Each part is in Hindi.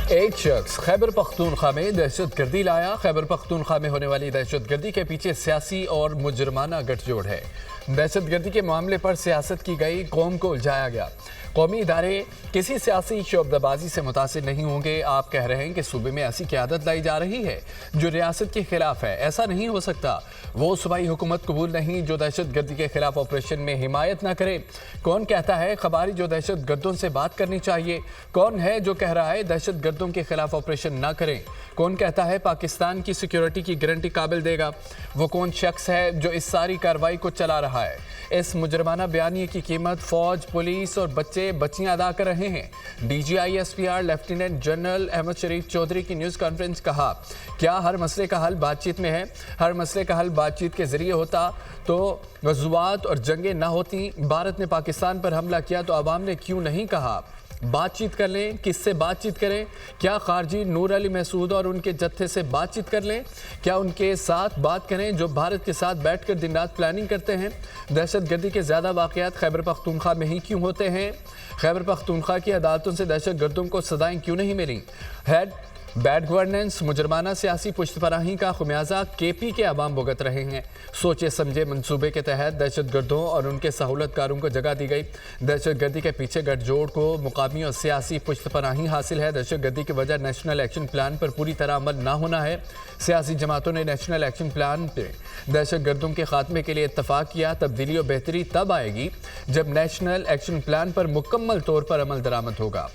एक शख्स खैबर पख्तूनख्वा में दहशतगर्दी लाया। खैबर पख्तूनख्वा में होने वाली दहशतगर्दी के पीछे सियासी और मुजरमाना गठजोड़ है। दहशतगर्दी के मामले पर सियासत की गई, कौम को उलझाया गया। कौमी इदारे किसी सियासी शोबदाबाजी से मुतासिर नहीं होंगे। आप कह रहे हैं कि सूबे में ऐसी क़यादत लाई जा रही है जो रियासत के खिलाफ है। ऐसा नहीं हो सकता। वो सूबाई हुकूमत कबूल नहीं जो दहशतगर्दी के खिलाफ ऑपरेशन में हिमायत ना करे। कौन कहता है खबारी जो दहशत गर्दों से बात करनी चाहिए? कौन है जो कह रहा है दहशत गर्दों के खिलाफ ऑपरेशन ना करें? कौन कहता है पाकिस्तान की सिक्योरिटी की गारंटी काबिल देगा? वो कौन शख्स है जो इस सारी कार्रवाई को चला रहा है? इस मुजरमाना बयानिए की कीमत फौज, पुलिस और बच्चियां अदा कर रहे हैं। DGI-SPR lieutenant general Ahmed Sharif Chaudhry की न्यूज़ कॉन्फ्रेंस कहा, क्या हर मसले का हल बातचीत में है? हर मसले का हल बातचीत के जरिए होता तो गज़वात और जंगें ना होती। भारत ने पाकिस्तान पर हमला किया तो अवाम ने क्यों नहीं कहा बातचीत कर लें? किससे बातचीत करें? क्या खारजी नूर अली महसूद और उनके जत्थे से बातचीत कर लें? क्या उनके साथ बात करें जो भारत के साथ बैठकर दिन रात प्लानिंग करते हैं? दहशतगर्दी के ज़्यादा वाक़यात खैबर पख्तूनख्वा में ही क्यों होते हैं? खैबर पख्तूनख्वा की अदालतों से दहशतगर्दों को सजाएं क्यों नहीं मिली? हेड बैड गवर्नेंस, मुजरमाना सियासी पुश्तपनाही का खुमियाजा KP के अवाम भुगत रहे हैं। सोचे समझे मंसूबे के तहत दहशतगर्दों और उनके सहूलतकारों को जगह दी गई। दहशतगर्दी के पीछे गठजोड़ को मुकामी और सियासी पुश्तपनाही हासिल है। दहशतगर्दी की वजह नेशनल एक्शन प्लान पर पूरी तरह अमल ना होना है। सियासी जमातों ने नेशनल एक्शन प्लान पर दहशतगर्दों के खात्मे के लिए इत्तफाक किया। तब्दीली और बेहतरी तब आएगी जब नेशनल एक्शन प्लान पर मुकम्मल तौर पर अमल दरामद होगा।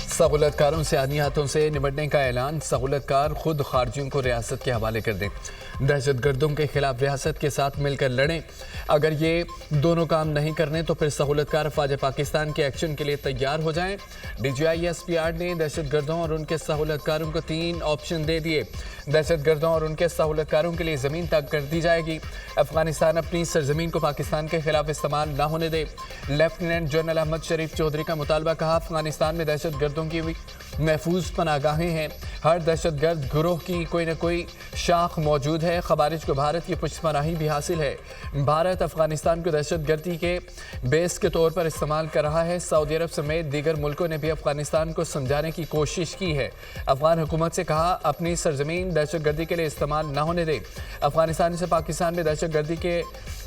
सहूलतकारों से आनी हाथों से निपटने का ऐलान। सहूलतकार खुद खारजियों को रियासत के हवाले कर दें। दहशतगर्दों के खिलाफ रियासत के साथ मिलकर लड़ें। अगर ये दोनों काम नहीं करने तो फिर सहूलतकार अफवाज पाकिस्तान के एक्शन के लिए तैयार हो जाएं। DGI-SPR ने दहशतगर्दों और उनके सहूलतकारों को 3 ऑप्शन दे दिए। दहशतगर्दों और उनके सहूलतकारों के लिए ज़मीन तक कर दी जाएगी। अफगानिस्तान अपनी सरजमीन को पाकिस्तान के खिलाफ इस्तेमाल ना होने दे। लेफ्टिनेंट जनरल अहमद शरीफ चौधरी का मुतालबा, कहा अफगानिस्तान में दहशतगर्दों की महफूज पनागाहें हैं। हर दहशतगर्द गिरोह की कोई न कोई शाख मौजूद है। खवारिज को भारत की पुष्पनाही भी हासिल है। भारत अफगानिस्तान को दहशतगर्दी के बेस के तौर पर इस्तेमाल कर रहा है। सऊदी अरब समेत दीगर मुल्कों ने भी अफगानिस्तान को समझाने की कोशिश की है। अफगान हुकूमत से कहा अपनी सरजमीन दहशतगर्दी के लिए इस्तेमाल न होने दे। अफगानिस्तान से पाकिस्तान में दहशतगर्दी के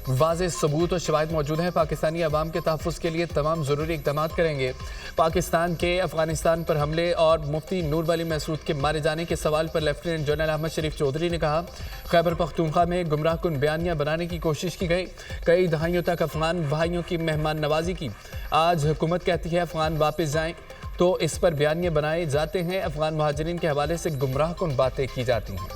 वाज़ेह सबूत और शवाहिद मौजूद हैं। पाकिस्तानी अवाम के तहफ़्फ़ुज़ के लिए तमाम ज़रूरी इक़दाम करेंगे। पाकिस्तान के अफगानिस्तान पर हमले और मुफ्ती नूर अली महसूद के मारे जाने के सवाल पर लेफ्टिनेंट जनरल अहमद शरीफ चौधरी ने कहा, खैबर पख्तूनख्वा में गुमराहकुन बयानियाँ बनाने की कोशिश की गई। कई दहाइयों तक अफगान भाइयों की मेहमान नवाजी की। आज हुकूमत कहती है अफगान वापस जाएँ तो इस पर बयानियाँ बनाए जाते हैं। अफगान महाजरीन के हवाले से गुमराहकुन बातें की जाती हैं।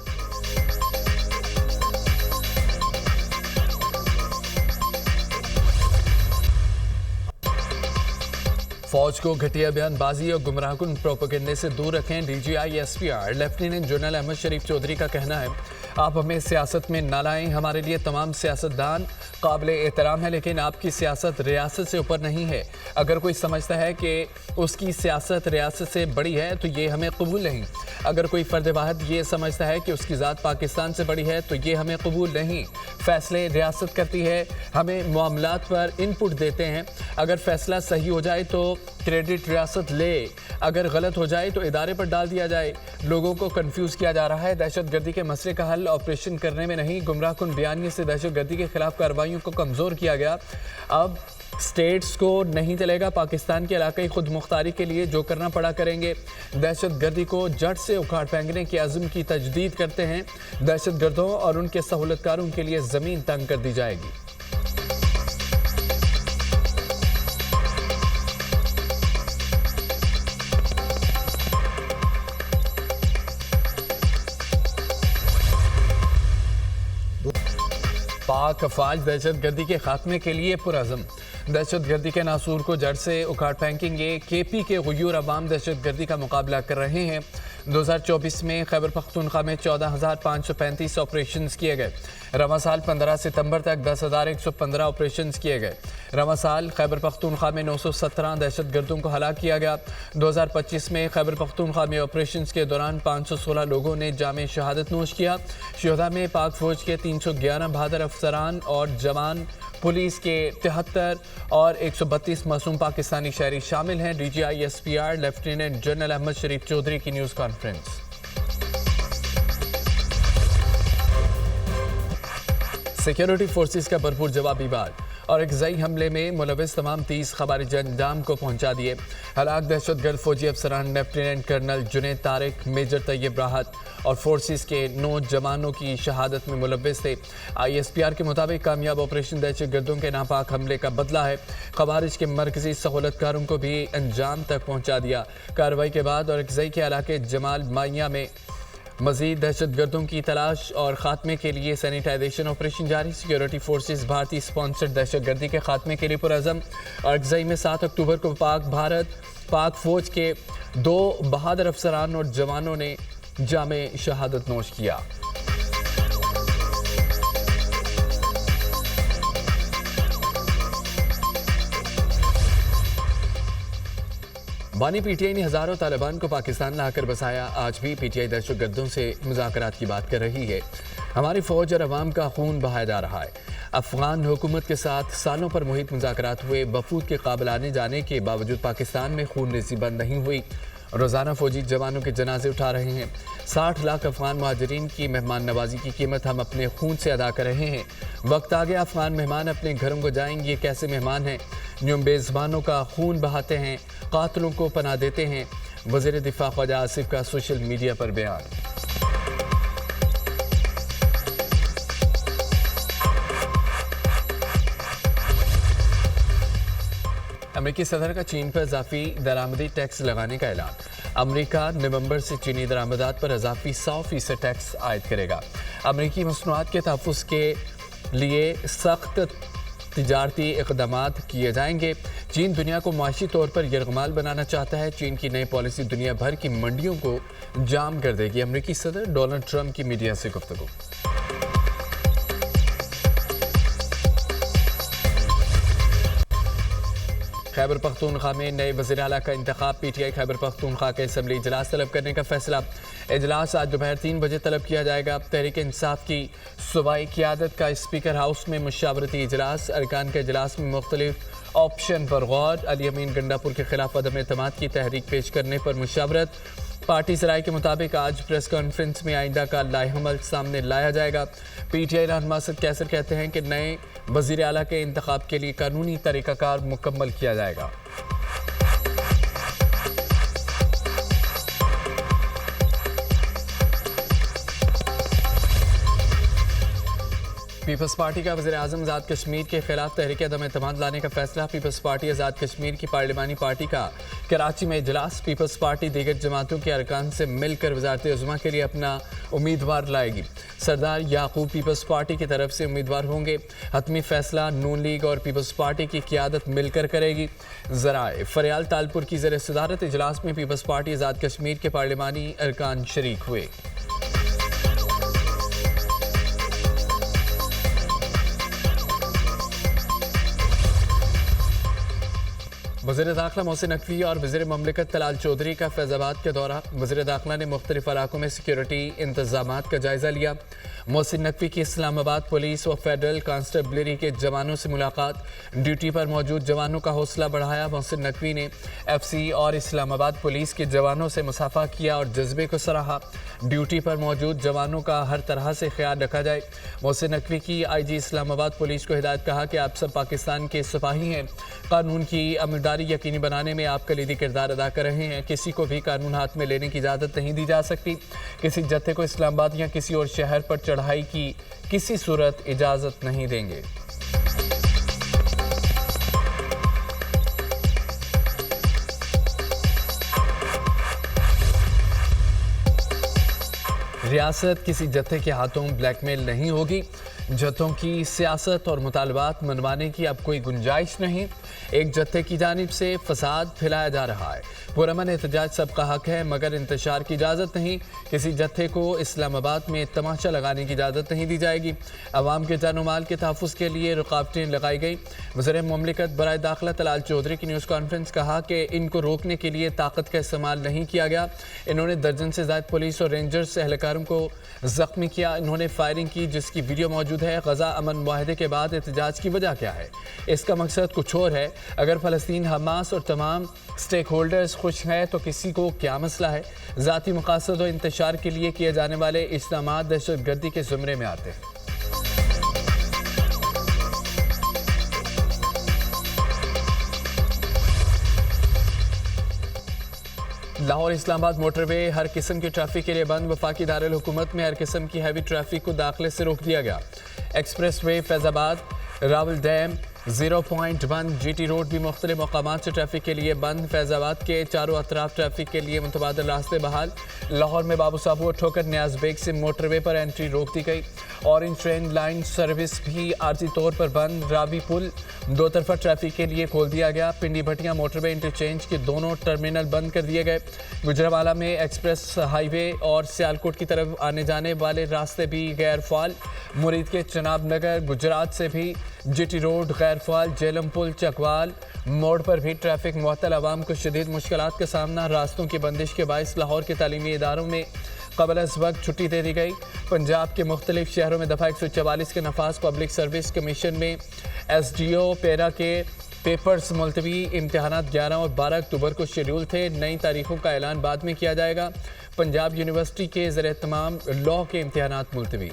फौज को घटिया बयानबाजी और गुमराहकुन प्रोपेगेंडे से दूर रखें। DGI-SPR lieutenant general Ahmed Sharif Chaudhary का कहना है, आप हमें सियासत में ना लाएं। हमारे लिए तमाम सियासतदान काबिल एहतराम है, लेकिन आपकी सियासत रियासत से ऊपर नहीं है। अगर कोई समझता है कि उसकी सियासत रियासत से बड़ी है तो ये हमें कबूल नहीं। अगर कोई फ़र्द वाहिद ये समझता है कि उसकी ज़ात पाकिस्तान से बड़ी है तो ये हमें कबूल नहीं। फ़ैसले रियासत करती है, हमें मामलात पर इनपुट देते हैं। अगर फ़ैसला सही हो जाए तो क्रेडिट रियासत ले, अगर गलत हो जाए तो इदारे पर डाल दिया जाए। लोगों को कंफ्यूज किया जा रहा है। दहशतगर्दी के मसले का हल ऑपरेशन करने में नहीं, गुमराहकुन बयानिए से दहशतगर्दी के खिलाफ कार्रवाइयों को कमज़ोर किया गया। अब स्टेट्स को नहीं चलेगा। पाकिस्तान के इलाकाई खुद मुख्तारी के लिए जो करना पड़ा करेंगे। दहशतगर्दी को जड़ से उखाड़ फेंकने के अज़्म की तजदीद करते हैं। दहशतगर्दों और उनके सहूलतकारों के लिए ज़मीन तंग कर दी जाएगी। पाक अफवाज दहशतगर्दी के खात्मे के लिए पुरअज़म। दहशतगर्दी के नासूर को जड़ से उखाड़ फेंकेंगे। KP के गुयूर अवाम दहशतगर्दी का मुकाबला कर रहे हैं। 2024 में खैबर पख्तूनख्वा में 14,535 ऑपरेशन किए गए। रवा साल 15 सितंबर तक 10,115 ऑपरेशन किए गए। रवा साल खैबर पख्तूनख्वा में 917 दहशतगर्दों को हलाक किया गया। 2025 में खैबर पख्तूनख्वा में ऑपरेशन के दौरान 516 लोगों ने जामे शहादत नोश किया। शुहदा में पाक फौज के 311 बहादुर अफसरान और जवान, पुलिस के 73 और 132 मासूम पाकिस्तानी शहरी शामिल हैं। DGI SPR lieutenant general Ahmed Sharif Chaudhry की न्यूज़ कॉन्फ्रेंस। सिक्योरिटी फोर्सेस का भरपूर जवाबी वार और एक ज़ई हमले में मुलविस तमाम 30 खवारिज अंजाम को पहुंचा दिए। हलाक दहशतगर्द फौजी अफसरान lieutenant colonel Junaid Tariq, major Tayyab Rahat और फोर्सेस के 9 जवानों की शहादत में मुलविस थे। ISPR के मुताबिक कामयाब ऑपरेशन दहशतगर्दों के नापाक हमले का बदला है। खवारिज के मरकजी सहूलतकारों को भी अंजाम तक पहुँचा दिया। कार्रवाई के बाद और एक ज़ई के इलाके जमाल माइया में मजीद दहशतगर्दों की तलाश और खात्मे के लिए सैनिटाइजेशन ऑपरेशन जारी। सिक्योरिटी फोर्सेस भारतीय स्पॉन्सर्ड दहशतगर्दी के खात्मे के लिए पुरअज़म। अरगज़ई में 7 अक्टूबर को पाक फौज के 2 बहादुर अफसरान और जवानों ने जामे शहादत नोश किया। बानी PTI ने हज़ारों तालिबान को पाकिस्तान लाकर बसाया। आज भी PTI दहशतगर्दों से मुज़ाकरात की बात कर रही है। हमारी फ़ौज और अवाम का खून बहाया जा रहा है। अफ़गान हुकूमत के साथ सालों पर मुहित मुज़ाकरात हुए। वफूद के काबिल आने जाने के बावजूद पाकिस्तान में खून रेज़ी बंद नहीं हुई। रोज़ाना फ़ौजी जवानों के जनाजे उठा रहे हैं। 60 लाख अफ़गान मुहाजिरीन की मेहमान नवाजी की कीमत हम अपने खून से अदा कर रहे हैं। वक्त आ गया अफ़गान मेहमान अपने घरों को जाएंगे। ये कैसे मेहमान हैं जो बेज़ुबानों का खून बहाते हैं, कातिलों को पनाह देते हैं। वज़ीर दिफ़ा ख्वाजा आसिफ का सोशल मीडिया पर बयान। अमेरिकी सदर का चीन पर इजाफी दरामदी टैक्स लगाने का ऐलान। अमेरिका नवंबर से चीनी दरामदात पर इजाफी 100% टैक्स आयद करेगा। अमेरिकी मसनूआत के तहफ़्फ़ुज़ के लिए सख्त तिजारती इक़दामात किए जाएंगे। चीन दुनिया को माशी तौर पर यरगमाल बनाना चाहता है। चीन की नई पॉलिसी दुनिया भर की मंडियों को जाम कर देगी। अमेरिकी सदर डोनाल्ड ट्रंप की मीडिया से गुफ्तगू। खैबर पख्तूनख्वा में नए वज़ीर आला का इंतखाब। PTI खैबर पख्तूनख्वा के असम्बली इजलास तलब करने का फैसला। इजलास आज दोपहर 3 बजे तलब किया जाएगा। तहरीक इंसाफ की सूबाई क़ियादत का स्पीकर हाउस में मुशावरती इजलास। अरकान के इजलास में मुख्तलिफ ऑप्शन पर गौर। अली अमीन गंडापुर के खिलाफ अदम एतमाद की तहरीक पेश करने पर मुशावरत। पार्टी सराय के मुताबिक आज प्रेस कॉन्फ्रेंस में आइंदा का लाएहमल सामने लाया जाएगा। PTI रहनुमा असद कैसर कहते हैं कि नए वज़ीर आला के इंतखाब के लिए कानूनी तरीक़ाकार मुकम्मल किया जाएगा। पीपल्स पार्टी का वज़ीर आज़म आज़ाद कश्मीर के खिलाफ तहरीक अदम एतमाद लाने का फैसला। पीपल्स पार्टी आज़ाद कश्मीर की पार्लिमानी पार्टी का कराची में इजलास। पीपल्स पार्टी दीगर जमातों के अरकान से मिलकर वज़ारत उज़्मा के लिए अपना उम्मीदवार लाएगी। सरदार याकूब पीपल्स पार्टी की तरफ से उम्मीदवार होंगे। हतमी फैसला नून लीग और पीपल्स पार्टी की क़ियादत मिलकर करेगी। ज़राए फरियाल तालपुर की ज़ेर सदारत इजलास में पीपल्स पार्टी आज़ाद कश्मीर के पार्लिमानी अरकान शरीक हुए। वज़ीर दाखिला मोहसिन नकवी और वज़ीर ममलिकत तलाल चौधरी का फैज़ाबाद का दौरा। वज़ीर दाखिला ने मुख्तलिफ इलाकों में सिक्योरिटी इंतज़ामात का जायज़ा लिया। मोहसिन नकवी की इस्लामाबाद पुलिस व फेडरल कांस्टेबलरी के जवानों से मुलाकात। ड्यूटी पर मौजूद जवानों का हौसला बढ़ाया। मोहसिन नकवी ने FC और इस्लामाबाद पुलिस के जवानों से मुसाफा किया और जज्बे को सराहा। ड्यूटी पर मौजूद जवानों का हर तरह से ख्याल रखा जाए। मोहसिन नकवी की IG इस्लामाबाद पुलिस को हिदायत कहा कि आप सब पाकिस्तान के सिपाही हैं। कानून की अमलदारी यकीनी बनाने में आप कलीदी किरदार अदा कर रहे हैं। किसी को भी कानून हाथ में लेने की इजाज़त नहीं दी जा सकती। किसी जत्थे को इस्लामाबाद या किसी और शहर पर चढ़ाई की किसी सूरत इजाज़त नहीं देंगे। रियासत किसी जत्थे के हाथों ब्लैकमेल नहीं होगी। जत्थों की सियासत और मुतालबात मनवाने की अब कोई गुंजाइश नहीं। एक जत्थे की जानिब से फसाद फैलाया जा रहा है। पुरअमन एहतजाज सबका हक है, मगर इंतशार की इजाज़त नहीं। किसी जत्थे को इस्लामाबाद में तमाशा लगाने की इजाज़त नहीं दी जाएगी। अवाम के जान माल के तहफ़्फ़ुज़ के लिए रुकावटें लगाई गई। वज़ीर मुमलिकत बराए दाखिला तलाल चौधरी की न्यूज़ कॉन्फ्रेंस कहा कि इनको रोकने के लिए ताकत का इस्तेमाल नहीं किया गया। इन्होंने दर्जन से ज़ायद पुलिस और रेंजर्स एहलकारों को ज़ख्मी किया। इन्होंने फायरिंग की, जिसकी वीडियो मौजूद है। गज़ा अमन मुआहदे के बाद एहतजाज की वजह क्या है? इसका मकसद कुछ और है। अगर फ़लस्तीन, हमास और तमाम स्टेक होल्डर्स खुश हैं तो किसी को क्या मसला है? ज़ाती मकासद और इंतशार के लिए किए जाने वाले इस्लाम दहशत गर्दी के ज़ुमरे में आते हैं। लाहौर इस्लामाबाद मोटरवे हर किस्म की ट्रैफिक के लिए बंद। वफाकी दारुल हुकूमत में हर किस्म की हैवी ट्रैफिक को दाखिले से रोक दिया गया। Express way, Faizabad, Rawal dam, 0 point बंद। GT रोड भी मुख्तलिफ मकामात से ट्रैफिक के लिए बंद। फैज़ाबाद के चारों अतराफ ट्रैफिक के लिए मुतबादिल रास्ते बहाल। लाहौर में बाबू साबू और ठोकर न्याज बेग से मोटरवे पर एंट्री रोक दी गई। ऑरेंज ट्रेन लाइन सर्विस भी आर्जी तौर पर बंद। रावी पुल दो तरफा ट्रैफिक के लिए खोल दिया गया। पिंडी भटिया मोटरवे इंटरचेंज के दोनों टर्मिनल बंद कर दिए गए। गुजरावाला में एक्सप्रेस हाईवे और सियालकोट की तरफ आने जाने वाले रास्ते भी गैर फाल। मुरीद के चनाब नगर गुजरात से भी GT रोड गैर फाल। जेलम पुल चकवाल मोड़ पर भी ट्रैफिक मुअत्तल। आवाम को शदीद मुश्किलात का सामना। रास्तों की बंदिश के बायस लाहौर के तालीमी इदारों में क़बल अज़ वक्त छुट्टी दे दी गई। पंजाब के मुख्तलिफ शहरों में दफ़ा 144 के नफाज। पब्लिक सर्विस कमीशन में SDO पेरा के पेपर्स मुलतवी। इम्तहानात 11 और 12 अक्टूबर को शेड्यूल थे। नई तारीखों का ऐलान बाद में किया जाएगा। पंजाब यूनिवर्सिटी के ज़र-ए-तमाम लॉ के इम्तहानात मुलतवी।